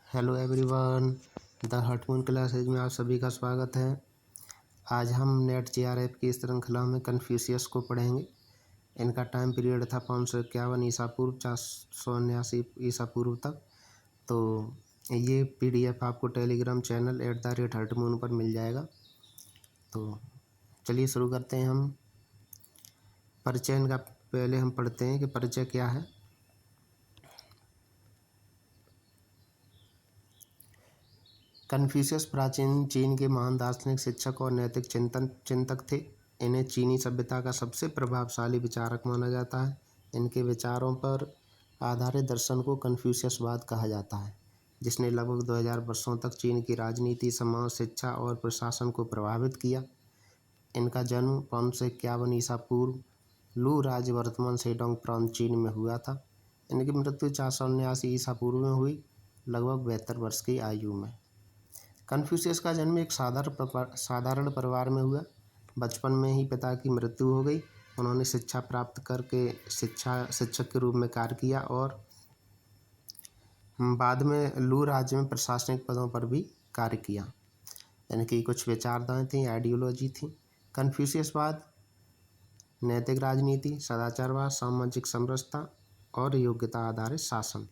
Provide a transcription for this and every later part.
Hello everyone, the हटमून classes में आप सभी का स्वागत है। आज हम नेट जेआरएफ की श्रृंखला में कन्फ्यूशियस को पढ़ेंगे। इनका टाइम पीरियड था 551 ईसा पूर्व 479 ईसा पूर्व तक। तो ये पीडीएफ आपको टेलीग्राम चैनल @हटमून पर मिल जाएगा। तो चलिए शुरू करते हैं। हम परिचय इनका पहले हम पढ़ते हैं कि परिचय क्या है। कन्फ्यूशियस प्राचीन चीन के महान दार्शनिक, शिक्षक और नैतिक चिंतक थे। इन्हें चीनी सभ्यता का सबसे प्रभावशाली विचारक माना जाता है। इनके विचारों पर आधारित दर्शन को कन्फ्यूशियसवाद कहा जाता है, जिसने लगभग 2000 वर्षों तक चीन की राजनीति, समाज, शिक्षा और प्रशासन को प्रभावित किया। इनका जन्म 551 ईसा पूर्व लू राज्य वर्तमान शेडोंग प्रांत चीन में हुआ था। इनकी मृत्यु 479 ईसा पूर्व में हुई, लगभग 72 वर्ष की आयु में। कन्फ्यूशियस का जन्म एक साधारण परिवार में हुआ। बचपन में ही पिता की मृत्यु हो गई। उन्होंने शिक्षा प्राप्त करके शिक्षक के रूप में कार्य किया और बाद में लू राज्य में प्रशासनिक पदों पर भी कार्य किया। इनकी कुछ विचारधाराएं थी, आइडियोलॉजी थी। कन्फ्यूशियसवाद नैतिक राजनीति, सदाचारवाद, सामाजिक समरसता और योग्यता आधारित शासन।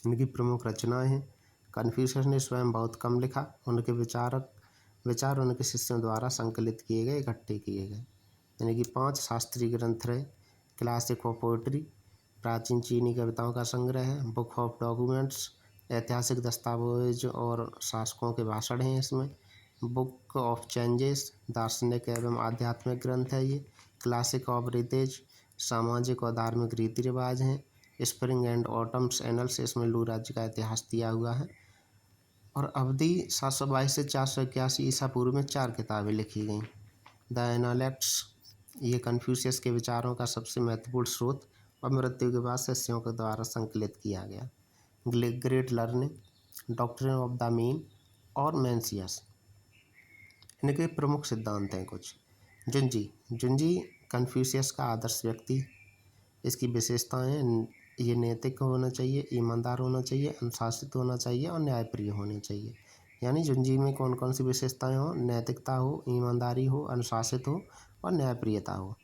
इनकी प्रमुख रचनाएं हैं। कन्फ्यूशियस ने स्वयं बहुत कम लिखा। उनके विचार उनके शिष्यों द्वारा संकलित किए गए, इकट्ठे किए गए। इनकी 5 शास्त्रीय ग्रंथ रहे। क्लासिक ऑफ पोएट्री, प्राचीन चीनी कविताओं का संग्रह है। बुक ऑफ डॉक्यूमेंट्स, ऐतिहासिक दस्तावेज और शासकों के भाषण हैं इसमें। बुक ऑफ चेंजेस, दार्शनिक एवं आध्यात्मिक ग्रंथ है ये। क्लासिक ऑफ रितेज, सामाजिक और धार्मिक रीति रिवाज हैं। स्प्रिंग एंड ऑटम्स एनल्स, इसमें लू राज्य का इतिहास दिया हुआ है। और अवधि 722 से 481 ईसा पूर्व में 4 किताबें लिखी गईं। द एनालेक्ट्स, ये कन्फ्यूशियस के विचारों का सबसे महत्वपूर्ण स्रोत और मृत्यु के बाद शिष्यों के द्वारा संकलित किया गया। Great learning, doctrine of the mean और मेंसियस। इनके प्रमुख सिद्धांत हैं कुछ। जुंजी कन्फ्यूशियस का आदर्श व्यक्ति। इसकी विशेषताएं, ये नैतिक होना चाहिए, ईमानदार होना चाहिए, अनुशासित होना चाहिए और न्यायप्रिय होने चाहिए। यानी जुंजी में कौन कौन सी विशेषताएं हो? नैतिकता हो, ईमानदारी हो, अनुशासित हो और न्यायप्रियता हो।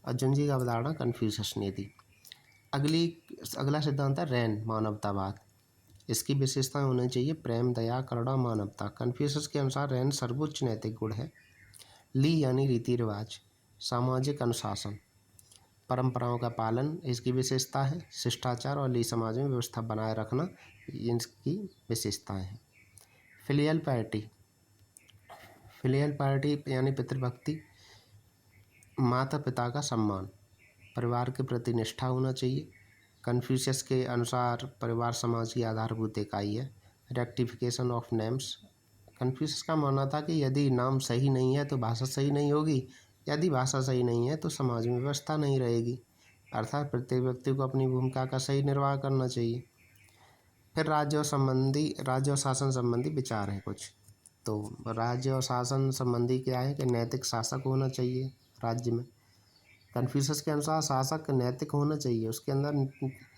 और जुंजी का अवधारणा कन्फ्यूशियस ने दी। अगला सिद्धांत है रैन, मानवतावाद। इसकी विशेषताएं होनी चाहिए प्रेम, दया, करुणा, मानवता। कन्फ्यूशियस के अनुसार रैन सर्वोच्च नैतिक गुण है। ली यानी रीति रिवाज, सामाजिक अनुशासन, परंपराओं का पालन इसकी विशेषता है। शिष्टाचार और ली समाज में व्यवस्था बनाए रखना इसकी विशेषताएं हैं। फिलियल पायटी यानी पितृभक्ति, माता पिता का सम्मान, परिवार के प्रति निष्ठा होना चाहिए। कन्फ्यूशियस के अनुसार परिवार समाज की आधारभूत इकाई है। रेक्टिफिकेशन ऑफ नेम्स, कन्फ्यूशियस का मानना था कि यदि नाम सही नहीं है तो भाषा सही नहीं होगी, यदि भाषा सही नहीं है तो समाज में व्यवस्था नहीं रहेगी। अर्थात प्रत्येक व्यक्ति को अपनी भूमिका का सही निर्वाह करना चाहिए। फिर राज्य और शासन संबंधी विचार हैं कुछ। तो राज्य और शासन संबंधी क्या है कि नैतिक शासक होना चाहिए राज्य में। कन्फ्यूशियस के अनुसार शासक नैतिक होना चाहिए, उसके अंदर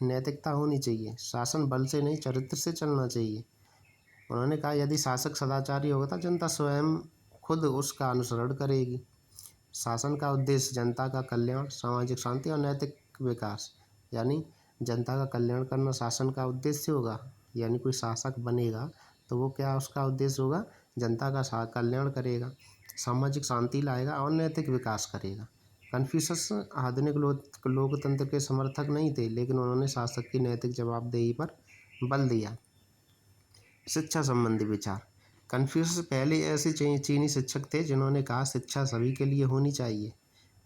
नैतिकता होनी चाहिए। शासन बल से नहीं, चरित्र से चलना चाहिए। उन्होंने कहा यदि शासक सदाचारी होगा तो जनता स्वयं खुद उसका अनुसरण करेगी। शासन का उद्देश्य जनता का कल्याण, सामाजिक शांति और नैतिक विकास, यानी जनता का कल्याण करना शासन का उद्देश्य होगा। यानी कोई शासक बनेगा तो वो क्या उसका उद्देश्य होगा? जनता का कल्याण करेगा, सामाजिक शांति लाएगा और नैतिक विकास करेगा। कन्फ्यूशियस आधुनिक लोकतंत्र के समर्थक नहीं थे, लेकिन उन्होंने शासक की नैतिक जवाबदेही पर बल दिया। शिक्षा संबंधी विचार, कन्फ्यूशियस पहले ऐसे चीनी शिक्षक थे जिन्होंने कहा शिक्षा सभी के लिए होनी चाहिए।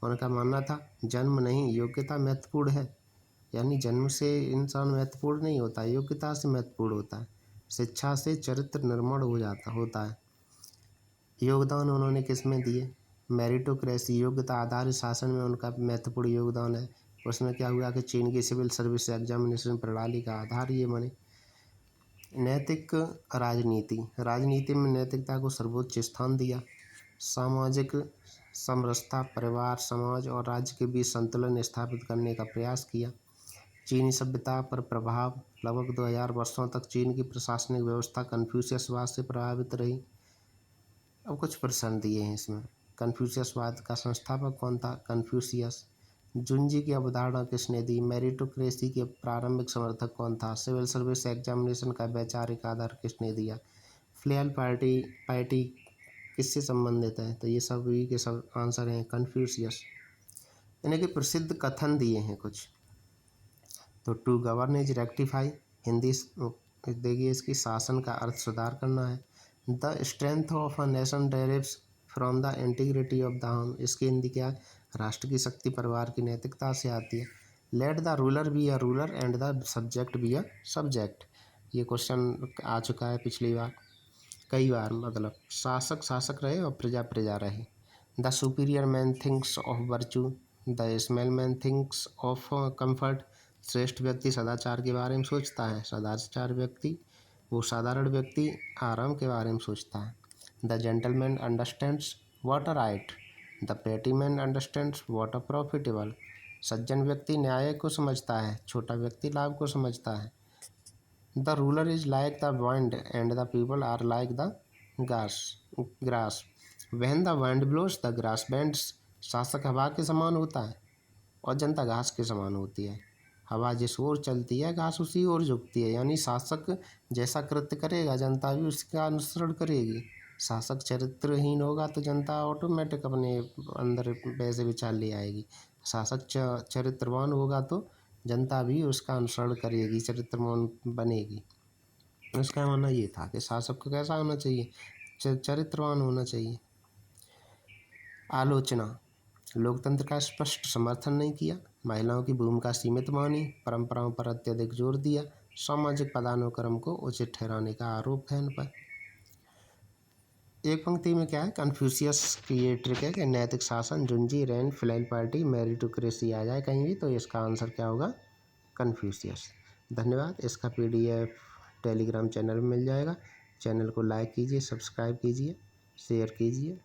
उनका मानना था जन्म नहीं, योग्यता महत्वपूर्ण है। यानी जन्म से इंसान महत्वपूर्ण नहीं होता, योग्यता से महत्वपूर्ण होता है। शिक्षा से चरित्र निर्माण होता है। योगदान उन्होंने किस में दिए? मेरिटोक्रेसी, योग्यता आधारित शासन में उनका महत्वपूर्ण योगदान है। उसमें क्या हुआ कि चीन की सिविल सर्विस एग्जामिनेशन प्रणाली का आधार ये बने। नैतिक राजनीति में नैतिकता को सर्वोच्च स्थान दिया। सामाजिक समरसता, परिवार, समाज और राज्य के बीच संतुलन स्थापित करने का प्रयास किया। चीनी सभ्यता पर प्रभाव। लगभग 2000 वर्षों तक चीन की प्रशासनिक व्यवस्था कन्फ्यूशियसवाद से प्रभावित रही। अब कुछ प्रश्न दिए हैं इसमें। कन्फ्यूशियसवाद का संस्थापक कौन था? कन्फ्यूशियस। जुंजी की अवधारणा किसने दी? मेरिटोक्रेसी के प्रारंभिक समर्थक कौन था? सिविल सर्विस एग्जामिनेशन का वैचारिक आधार किसने दिया? फ्लेल पार्टी किससे संबंधित है? तो ये सभी के सब आंसर हैं कन्फ्यूशियस। यानी कि प्रसिद्ध कथन दिए हैं कुछ। तो to govern is rectify, Hindi देखिए इसकी शासन का अर्थ सुधार करना है। The strength of a nation derives from the integrity of the home, इसकी हिंदी क्या है? राष्ट्र की शक्ति परिवार की नैतिकता से आती है। Let the ruler be a ruler and the subject be a subject, ये क्वेश्चन आ चुका है पिछली बार कई बार, मतलब शासक शासक रहे और प्रजा प्रजा रहे। The superior man thinks of virtue, the smell man thinks of comfort, श्रेष्ठ व्यक्ति सदाचार के बारे में सोचता है, सदाचार व्यक्ति वो साधारण व्यक्ति आराम के बारे में सोचता है। The gentleman understands what a right, the petty man understands what a profitable, सज्जन व्यक्ति न्याय को समझता है, छोटा व्यक्ति लाभ को समझता है। The ruler is like the wind and the people are like the grass, when the wind blows the grass bends, शासक हवा के समान होता है और जनता घास के समान होती है। हवा जिस ओर चलती है घास उसी ओर झुकती है, यानी शासक जैसा कृत्य करेगा जनता भी उसका अनुसरण करेगी। शासक चरित्रहीन होगा तो जनता ऑटोमेटिक अपने अंदर वैसे विचार ले आएगी। शासक चरित्रवान होगा तो जनता भी उसका अनुसरण करेगी, चरित्रवान बनेगी। उसका मानना ये था कि शासक को कैसा होना चाहिए? चरित्रवान होना चाहिए। आलोचना, लोकतंत्र का स्पष्ट समर्थन नहीं किया, महिलाओं की भूमिका सीमित मानी, परंपराओं पर अत्यधिक जोर दिया, सामाजिक पदानुक्रम को उचित ठहराने का आरोप है इन पर। एक पंक्ति में क्या है? कन्फ्यूशियस की ये ट्रिक है कि नैतिक शासन, जुंजी, रेन, फिलाइल पार्टी, मेरिटोक्रेसी आ जाए कहीं भी तो इसका आंसर क्या होगा? कन्फ्यूशियस। धन्यवाद। इसका PDF टेलीग्राम चैनल में मिल जाएगा। चैनल को लाइक कीजिए, सब्सक्राइब कीजिए, शेयर कीजिए।